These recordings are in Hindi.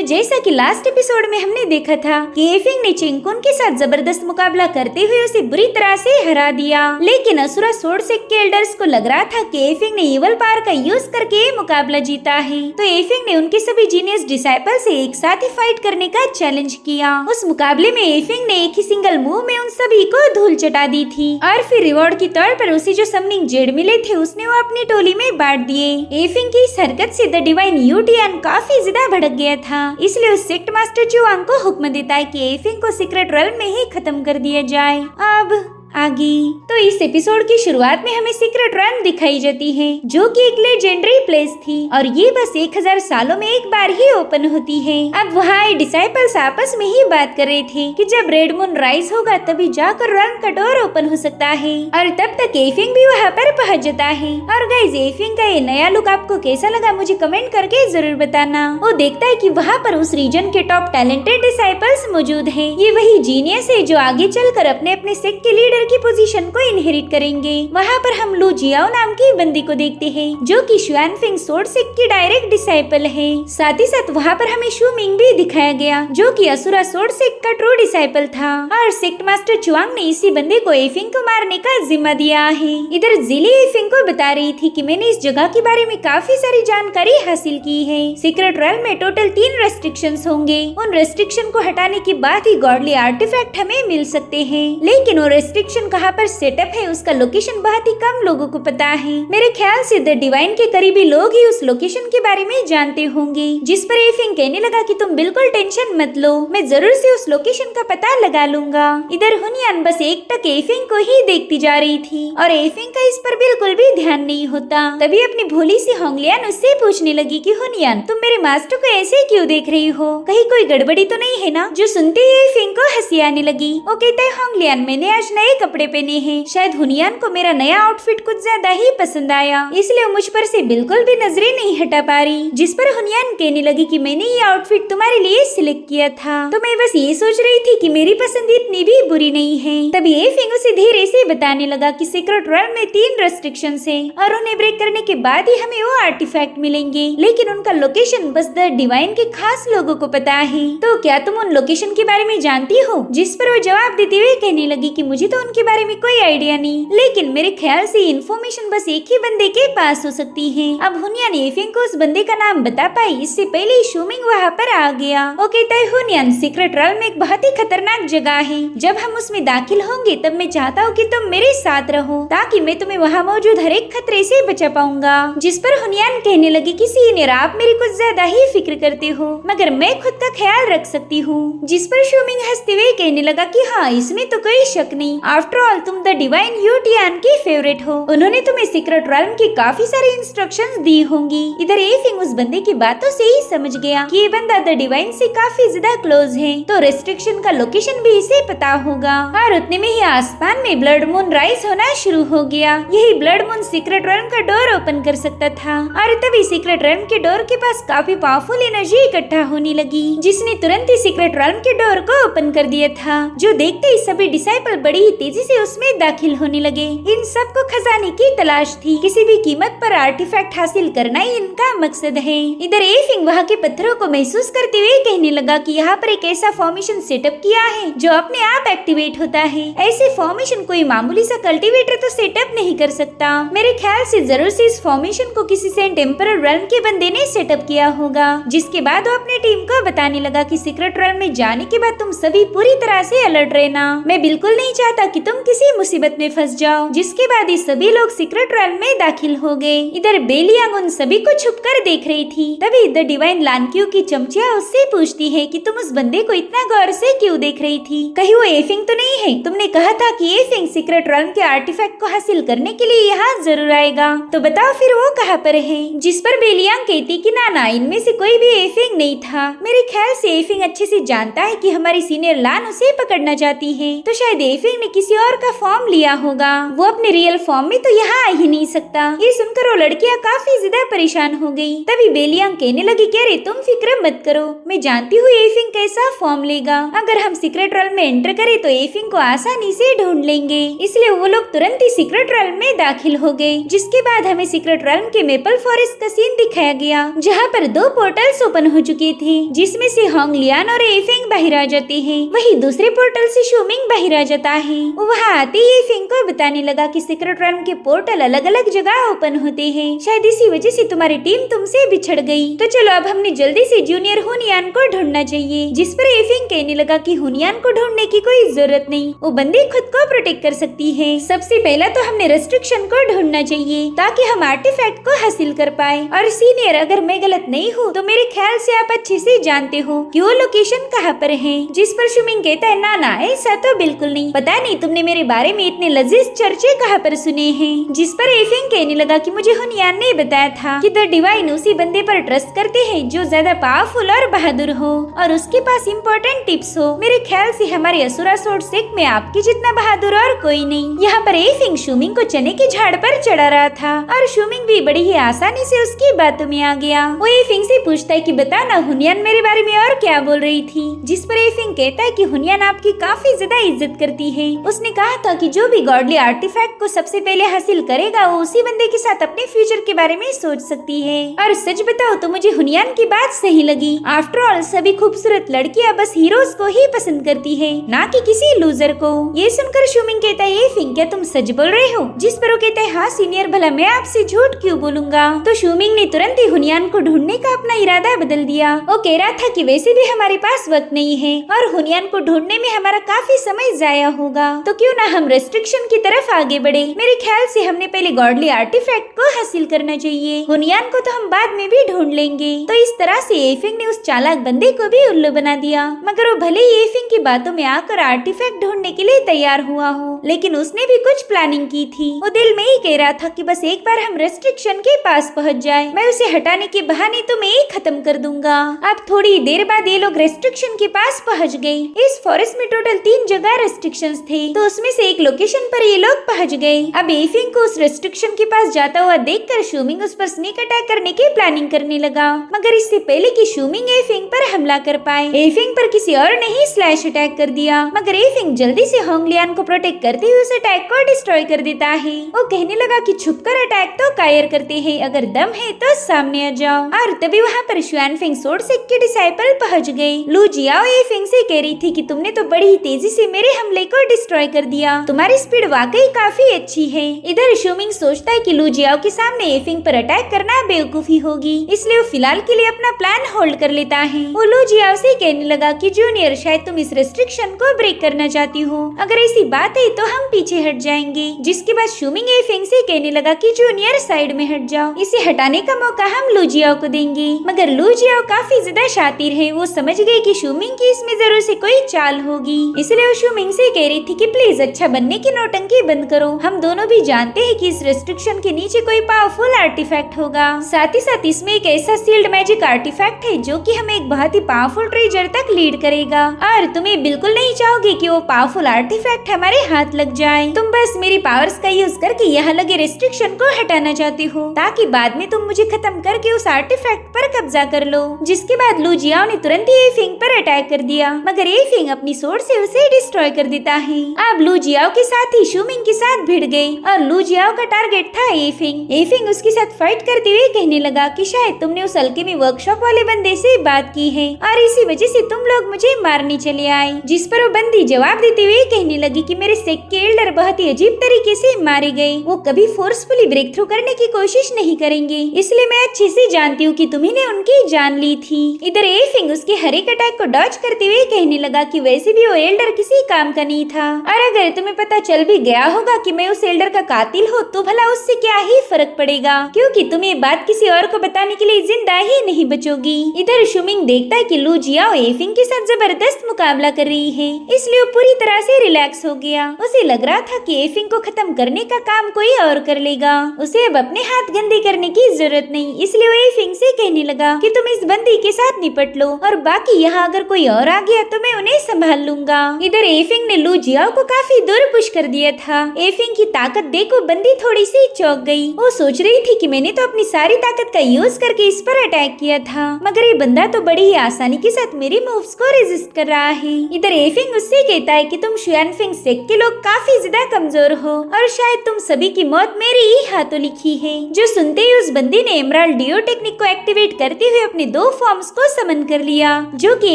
तो जैसा कि लास्ट एपिसोड में हमने देखा था कि एफिंग ने चिंगकुन के साथ जबरदस्त मुकाबला करते हुए उसे बुरी तरह से हरा दिया, लेकिन असुरा सोर्ड सेक्ट के एल्डर्स को लग रहा था कि एफिंग ने इवल पावर का यूज करके मुकाबला जीता है। तो एफिंग ने उनके सभी जीनियस डिसाइपल से एक साथ ही फाइट करने का चैलेंज किया। उस मुकाबले में एफिंग ने एक ही सिंगल मूव में उन सभी को धूल चटा दी थी और फिर रिवॉर्ड के तौर पर उसे जो समनिंग जेड मिले थे उसने वो अपनी टोली में बांट दिए। एफिंग की इस हरकत से द डिवाइन यूटियान काफी ज्यादा भड़क गया था, इसलिए उस सेक्ट मास्टर चुआंग को हुक्म देता है कि एफिंग को सीक्रेट रेल्म में ही खत्म कर दिया जाए। अब आगे तो इस एपिसोड की शुरुआत में हमें सीक्रेट रेल्म दिखाई जाती है, जो कि एक लेजेंडरी प्लेस थी और ये बस 1000 सालों में एक बार ही ओपन होती है। अब वहाँ डिसाइपल्स आपस में ही बात कर रहे थे कि जब रेड मून राइज होगा तभी जाकर रेल्म का डोर ओपन हो सकता है, और तब तक एफिंग भी वहाँ पर पहुँच जाता है। और गाइस, एफिंग का ये नया लुक आपको कैसा लगा मुझे कमेंट करके जरूर बताना। वो देखता है कि वहाँ पर उस रीजन के टॉप टैलेंटेड डिसाइपल्स मौजूद हैं। ये वही जीनियस है जो आगे चलकर अपने अपने सेक्ट के लीडर की पोजीशन को इनहेरिट करेंगे। वहाँ पर हम लू जियाओ नाम की बंदी को देखते हैं, जो कि शुआनफिंग सोर्ड सेक्ट की डायरेक्ट डिसाइपल है। साथ ही साथ वहाँ पर हमें शू मिंग भी दिखाया गया, जो कि असुरा सोर्ड सेक्ट का ट्रू डिसाइपल था, और सेक्ट मास्टर चुआंग ने इसी बंदे को एफिंग को मारने का जिम्मा दिया है। इधर जिली एफिंग को बता रही थी कि मैंने इस जगह के बारे में काफी सारी जानकारी हासिल की है। सीक्रेट रेल्म में टोटल 3 रेस्ट्रिक्शंस होंगे। उन रेस्ट्रिक्शन को हटाने के बाद ही गॉडली आर्टिफैक्ट हमें मिल सकते हैं, लेकिन वो रेस्ट्रिक्शन कहाँ पर सेटअप है उसका लोकेशन बहुत ही कम लोगों को पता है। मेरे ख्याल से द डिवाइन के करीबी लोग ही उस लोकेशन के बारे में जानते होंगे, जिस पर एफिंग कहने लगा कि तुम बिल्कुल टेंशन मत लो, मैं जरूर से उस लोकेशन का पता लगा लूंगा। इधर हुनियान बस एकटक एफिंग को ही देखती जा रही थी और एफिंग का इस पर बिल्कुल भी ध्यान नहीं होता। तभी अपनी भोली सी होंगलियान उससे पूछने लगी कि हुनियान, तुम मेरे मास्टर को ऐसे क्यों देख रही हो, कहीं कोई गड़बड़ी तो नहीं है ना? जो सुनते ही एफिंग को हंसी आने लगी। वो कहता है, होंगलियान मैंने आज नए कपड़े पहने हैं, शायद हुनियान को मेरा नया आउटफिट कुछ ज्यादा ही पसंद आया, इसलिए मुझ पर से बिल्कुल भी नजरें नहीं हटा पा रही। जिस पर हुनियान कहने लगी कि मैंने ये आउटफिट तुम्हारे लिए सिलेक्ट किया था, तो मैं बस ये सोच रही थी कि मेरी पसंद इतनी भी बुरी नहीं है। तभी एफिंग उसे धीरे से बताने लगा कि सीक्रेट रेल्म में 3 रेस्ट्रिक्शंस हैं और उन्हें ब्रेक करने के बाद ही हमें वो आर्टिफैक्ट मिलेंगे, लेकिन उनका लोकेशन बस द डिवाइन के खास लोगों को पता है। तो क्या तुम उन लोकेशन के बारे में जानती हो? जिस पर वो जवाब देते हुए कहने लगी कि मुझे तो उनके बारे में कोई आइडिया नहीं, लेकिन मेरे ख्याल से इन्फॉर्मेशन बस एक ही बंदे के पास हो सकती है। अब हुनियान एफिंग को उस बंदे का नाम बता पाई इससे पहले ही शूमिंग वहाँ पर आ गया। वो कहता है, हुनियान सीक्रेट रेल्म में एक बहुत ही खतरनाक जगह है, जब हम उसमें दाखिल होंगे तब मैं चाहता हूँ कि तुम मेरे साथ रहो, ताकि मैं तुम्हें वहाँ मौजूद हर एक खतरे से बचा पाऊंगा। जिस पर हुनियान कहने लगी कि सीनियर, आप मेरी कुछ ज्यादा ही फिक्र करते हो, मगर मैं खुद का ख्याल रख सकती हूँ। जिस पर शूमिंग हंसते हुए कहने लगा कि हाँ, इसमें तो कोई शक नहीं, आफ्टर ऑल तुम द डिवाइन यूटियान की फेवरेट हो, उन्होंने तुम्हें सीक्रेट रेल्म की काफी सारी इंस्ट्रक्शंस दी होंगी। इधर एफिंग उस बंदे की बातों से ही समझ गया कि ये बंदा द डिवाइन से काफी ज्यादा क्लोज है, तो रेस्ट्रिक्शन का लोकेशन भी इसे पता होगा। और उतने में ही आसमान में ब्लड मून राइज होना शुरू हो गया। यही ब्लड मून सीक्रेट रेल्म का डोर ओपन कर सकता था, और तभी सीक्रेट रेल्म के डोर के पास काफी पावरफुल एनर्जी इकट्ठा होने लगी, जिसने तुरंत ही सीक्रेट रेल्म के डोर को ओपन कर दिया था। जो देखते ही सभी डिसाइपल बड़ी ही तेजी से उसमें दाखिल होने लगे। इन सबको खजाने की तलाश थी, किसी भी कीमत पर आर्टिफैक्ट हासिल करना ही इनका मकसद है। इधर एफिंग वहाँ के पत्थरों को महसूस करते हुए कहने लगा कि यहाँ पर एक ऐसा फॉर्मेशन सेटअप किया है जो अपने आप एक्टिवेट होता है। ऐसे फॉर्मेशन कोई मामूली सा कल्टीवेटर तो सेटअप नहीं कर सकता। मेरे ख्याल से जरूर से इस फॉर्मेशन को किसी सेंट एम्परर रेल्म के बंदे ने सेटअप किया होगा। जिसके बाद वो अपने टीम को बताने लगा कि सीक्रेट रेल्म में जाने के बाद तुम सभी पूरी तरह से अलर्ट रहना, मैं बिल्कुल नहीं चाहता कि तुम किसी मुसीबत में फंस जाओ। जिसके बाद ये सभी लोग सीक्रेट रेल्म में दाखिल हो गए। इधर बेलियांग उन सभी को छुपकर देख रही थी। तभी द डिवाइन लानक्यू की चमचिया उससे पूछती है कि तुम उस बंदे को इतना गौर से क्यों देख रही थी, कहीं वो एफिंग तो नहीं है? तुमने कहा था कि एफिंग सीक्रेट रेल्म के आर्टिफैक्ट को हासिल करने के लिए यहाँ जरूर आएगा, तो बताओ फिर वो कहाँ पर है? जिस पर बेलियांग कहती कि ना, इनमें से कोई भी एफिंग नहीं था। मेरे ख्याल से एफिंग अच्छे से जानता है कि हमारी सीनियर लान उसे पकड़ना चाहती है, तो शायद एफिंग ने किसी और का फॉर्म लिया होगा, वो अपने रियल फॉर्म में तो यहाँ आ ही नहीं सकता। ये सुनकर वो लड़कियाँ काफी ज्यादा परेशान हो गई। तभी बेलियांग कहने लगी कि अरे तुम फिक्र मत करो, मैं जानती हूँ एफिंग कैसा फॉर्म लेगा। अगर हम सीक्रेट रॉयल में एंटर करें तो एफिंग को आसानी से ढूंढ लेंगे। इसलिए वो लोग तुरंत ही सीक्रेट रॉयल में दाखिल हो गए। जिसके बाद हमें सीक्रेट रॉयल के मेपल फॉरेस्ट का सीन दिखाया गया, जहाँ पर 2 पोर्टल्स ओपन हो चुके थे, जिसमें से होंग लियान और एफिंग बाहर आ जाते हैं। वही दूसरे पोर्टल से शूमिंग बाहर आ जाता है। वहाँ आते ही एफिंग को बताने लगा कि सीक्रेट रॉयल के पोर्टल अलग अलग जगह ओपन होते हैं, शायद इसी वजह से तुम्हारी टीम तुमसे बिछड़ गई। तो चलो अब हमने जल्दी से जूनियर हुनियान को ढूंढना चाहिए। जिस पर एफिंग कहने लगा कि हुनियान को ढूंढने की कोई जरूरत नहीं, वो बंदी खुद को प्रोटेक्ट कर सकती है। सबसे पहला तो हमने रेस्ट्रिक्शन को ढूंढना चाहिए ताकि हम आर्टिफैक्ट को हासिल कर पाए। और सीनियर, अगर मैं गलत नहीं हूँ तो मेरे ख्याल से आप अच्छे से जानते हो कि वो लोकेशन कहाँ पर है। जिस पर शुमिंग कहता है ना ना, ऐसा तो बिल्कुल नहीं, पता नहीं तुमने मेरे बारे में इतने लजीज चर्चे कहाँ पर सुने हैं। जिस पर एफिंग कहने लगा कि मुझे हुनियान ने बताया था कि द डिवाइन उसी बंदे पर ट्रस्ट करते हैं जो ज्यादा पावरफुल और बहादुर हो और उसके पास इम्पोर्टेंट टिप्स हो। मेरे ख्याल से हमारे असुरा सोर्ड सेक्ट में आपके जितना बहादुर और कोई नहीं। यहाँ पर एफिंग शुमिंग को चने के झाड़ पर चढ़ा रहा था और शुमिंग भी बड़ी ही आसानी से उसकी बातों में आ गया। वो एफिंग से पूछता है कि बता ना हुनियान मेरे बारे में और क्या बोल रही थी। जिस पर एफिंग कहता है कि हुनियान आपकी काफी ज्यादा इज्जत करती है। उसने कहा था कि जो भी गॉडली आर्टिफैक्ट को सबसे पहले हासिल करेगा वो उसी बंदे के साथ अपने फ्यूचर के बारे में सोच सकती है। और सच बताओ तो मुझे हुनियान की बात सही लगी। आफ्टर ऑल सभी खूबसूरत लड़कियां बस हीरोज को ही पसंद करती है, ना कि किसी लूजर को। ये सुनकर शुमिंग कहता है एफिंग क्या तुम सच बोल रहे हो। जिस पर वो कहता है हाँ सीनियर, भला मैं आपसे झूठ क्यों बोलूंगा। तो शुमिंग ने तुरंत ही हुनियान को ढूंढने का अपना इरादा बदल दिया। वो कह रहा था कि वैसे भी हमारे पास वक्त नहीं है और हुनियान को ढूंढने में हमारा काफी समय जाया होगा, तो क्यों ना हम रेस्ट्रिक्शन की तरफ आगे बढ़े। मेरे ख्याल से हमने पहले गॉडली आर्टिफैक्ट को हासिल करना चाहिए, हुनियान को तो हम बाद में भी ढूंढ लेंगे। तो इस तरह से एफिंग ने उस चालाक बंदे को भी उल्लू बना दिया। मगर वो भले ही एफिंग की बातों में आकर आर्टिफैक्ट ढूंढने के लिए तैयार हुआ हो, लेकिन उसने भी कुछ प्लानिंग की थी। वो दिल में ही कह रहा था कि बस एक बार हम रेस्ट्रिक्शन के पास पहुंच जाए, मैं उसे हटाने के बहाने तो मैं ही खत्म कर दूंगा। अब थोड़ी देर बाद ये लोग रेस्ट्रिक्शन के पास पहुंच गए। इस फॉरेस्ट में टोटल 3 जगह रेस्ट्रिक्शंस थे, तो उसमें से एक लोकेशन पर ये लोग पहुंच गए। अब एफिंग को उस रेस्ट्रिक्शन के पास जाता हुआ देखकर शुमिंग उस पर स्नेक अटैक करने की प्लानिंग करने लगा। मगर इससे पहले कि शुमिंग एफिंग पर हमला कर पाए, एफिंग पर किसी और ने ही स्लैश अटैक कर दिया। मगर एफिंग जल्दी से होंग लियान को प्रोटेक्ट करते हुए उस अटैक को डिस्ट्रॉय कर देता है। वो कहने लगा कि छुपकर अटैक तो कायर करते हैं, अगर दम है तो सामने आ जाओ। और तभी वहाँ पर शुआनफेंग सोर्ड सेक्ट के डिसाइपल पहुंच गए। लू जियाओ एफिंग से कह रही थी कि तुमने तो बड़ी ही तेजी से मेरे हमले को डिस्ट्रॉय कर दिया, तुम्हारी स्पीड वाकई काफी अच्छी है। इधर शुमिंग सोचता है कि लू जियाओ के सामने एफिंग पर अटैक करना बेवकूफी होगी, इसलिए वो फिलहाल के लिए अपना प्लान होल्ड कर लेता है। वो लू जियाओ से कहने लगा कि जूनियर शायद तुम इस रेस्ट्रिक्शन को ब्रेक करना चाहती हो, अगर ऐसी बात है तो हम पीछे हट जाएंगे। जिसके बाद शुमिंग एफिंग से कहने लगा कि जूनियर साइड में हट जाओ, इसे हटाने का मौका हम लू जियाओ को देंगे। मगर लू जियाओ काफी ज्यादा शातिर है, वो समझ गए कि शुमिंग की इसमें जरूर से कोई चाल होगी, इसलिए वो शुमिंग से कह रही थी कि प्लीज अच्छा बनने की नौटंकी बंद करो। हम दोनों भी जानते हैं कि इस रेस्ट्रिक्शन के नीचे कोई पावरफुल आर्टिफैक्ट होगा, साथ ही साथ इसमें एक ऐसा सील्ड मैजिक आर्टिफैक्ट है जो कि हमें एक बहुत ही पावरफुल ट्रेजर तक लीड करेगा। और तुम्हें बिल्कुल नहीं चाहोगे कि वो पावरफुल आर्टिफैक्ट हमारे हाथ लग जाए। तुम बस मेरी पावर्स का यूज करके यहाँ लगे रेस्ट्रिक्शन को हटाना चाहती हो, ताकि बाद में तुम मुझे खत्म करके उस आर्टिफैक्ट पर कब्जा कर लो। जिसके बाद लू जियाओ ने तुरंत ही एफिंग पर अटैक कर दिया, मगर एफिंग अपनी सोर्ड से उसे डिस्ट्रॉय कर देता है। अब लू जियाओ के साथ ही शुमिंग के साथ भिड़ गए और लू जियाओ का टारगेट था एफिंग। एफिंग उसके साथ फाइट करते हुए कहने लगा कि शायद तुमने उस अल्केमी वर्कशॉप वाले बंदे से बात की है और इसी वजह से तुम लोग मुझे मारने चले आए। जिस पर वो बंदी जवाब देते हुए कहने लगी कि मेरे सेक्ट के एल्डर बहुत ही अजीब तरीके से मारे गए, वो कभी फोर्सफुली ब्रेक थ्रू करने की कोशिश नहीं करेंगे, इसलिए मैं अच्छे से जानती हूँ कि तुम्ही ने उनकी जान ली थी। इधर एफिंग उसके हर एक अटैक को डॉज करते हुए कहने लगा कि वैसे भी वो एल्डर किसी काम का नहीं था, और अगर तुम्हें पता चल भी गया होगा कि मैं उस एल्डर का कातिल हूँ तो भला उससे क्या ही फर्क पड़ेगा, क्योंकि तुम ये बात किसी और को बताने के लिए जिंदा ही नहीं बचोगी। इधर शुमिंग देखता देखता है कि लू जियाओ एफिंग के साथ जबरदस्त मुकाबला कर रही है, इसलिए वो पूरी तरह से रिलैक्स हो गया। उसे लग रहा था कि एफिंग को खत्म करने का काम कोई और कर लेगा, उसे अब अपने हाथ गंदे करने की जरूरत नहीं। इसलिए वो एफिंग से कहने लगा कि तुम इस बंदी के साथ निपट लो और बाकी यहाँ अगर कोई और आ गया तो मैं उन्हें संभाल लूंगा। इधर एफिंग ने लू जियाओ को काफी दूर पुश कर दिया था। एफिंग की ताकत देखो बंदी थोड़ी सी चौंक गई। वो सोच रही थी कि मैंने तो अपनी सारी ताकत का यूज करके इस पर अटैक किया था, मगर ये बंदा तो बड़ी ही आसानी के साथ मेरे मूव्स को रेजिस्ट कर रहा है। इधर एफिंग उससे कहता है कि तुम शुआनफिंग सेक्ट के लोग काफी ज्यादा कमजोर हो और शायद तुम सभी की मौत मेरे ही हाथों लिखी है। जो सुनते ही उस बंदी ने एमराल्ड डियो टेक्निक को एक्टिवेट करते हुए अपने 2 फॉर्म्स को समन कर लिया, जो कि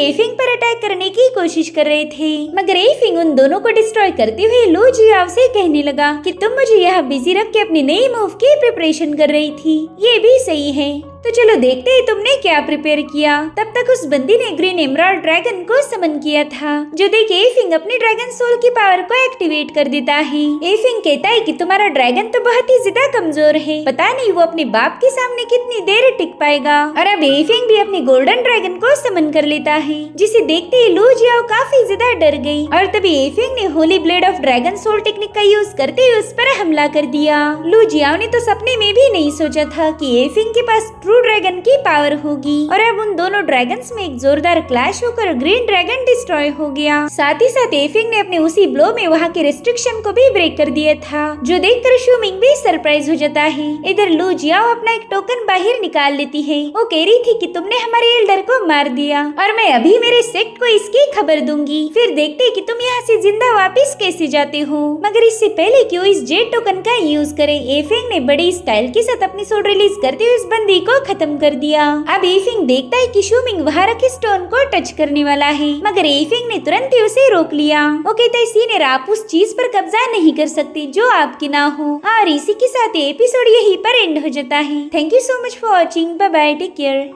एफिंग पर अटैक करने की कोशिश कर रहे थे। मगर एफिंग उन दोनों को डिस्ट्रॉय करते हुए लू जियाओ से कहने लगा कि तुम मुझे यहाँ बिजी रख के अपनी नई मूव की प्रिपरेशन कर रही थी, ये भी सही है। तो चलो देखते हैं तुमने क्या प्रिपेयर किया। तब तक उस बंदी ने ग्रीन एमराल्ड ड्रैगन को समन किया था, जो देख एफिंग अपनी ड्रैगन सोल की पावर को एक्टिवेट कर देता है। एफिंग कहता है कि तुम्हारा ड्रैगन तो बहुत ही ज्यादा कमजोर है, पता नहीं वो अपने बाप के सामने कितनी देर टिक पाएगा। और अब एफिंग भी अपने गोल्डन ड्रैगन को समन कर लेता है, जिसे देखते ही लू जियाओ काफी ज्यादा डर गई और तभी एफिंग ने holy blade of dragon soul technique का यूज करते हुए उस पर हमला कर दिया। लू जियाओ ने तो सपने में भी नहीं सोचा था कि एफिंग के पास ट्रू ड्रैगन की पावर होगी और अब उन दोनों ड्रैगन्स में एक जोरदार क्लैश होकर ग्रीन ड्रैगन डिस्ट्रॉय हो गया। साथ ही साथ एफिंग ने अपने उसी ब्लो में वहाँ के रिस्ट्रिक्शन को भी ब्रेक कर दिया था, जो देखकर शूमिंग भी सरप्राइज हो जाता है। इधर लू जियाओ अपना एक टोकन बाहर निकाल लेती है। वो कह रही थी कि तुमने हमारे एल्डर को मार दिया और मैं अभी मेरे सेक्ट को इसकी खबर दूंगी, फिर देखते कि तुम यहाँ से जिंदा वापस कैसे जाते हो। मगर इससे पहले कि वो इस जेड टोकन का यूज करे, एफिंग ने बड़ी स्टाइल के साथ अपनी सोड रिलीज करते हुए इस बंदी को खत्म कर दिया। अब एफिंग देखता है कि शूमिंग वहाँ रखे स्टोन को टच करने वाला है, मगर एफिंग ने तुरंत ही उसे रोक लिया। वो कहता है सीनियर आप उस चीज पर कब्जा नहीं कर सकते जो आपकी ना हो। और इसी के साथ एपिसोड यहीं पर एंड हो जाता है। Thank you so much for watching. Bye bye, take care.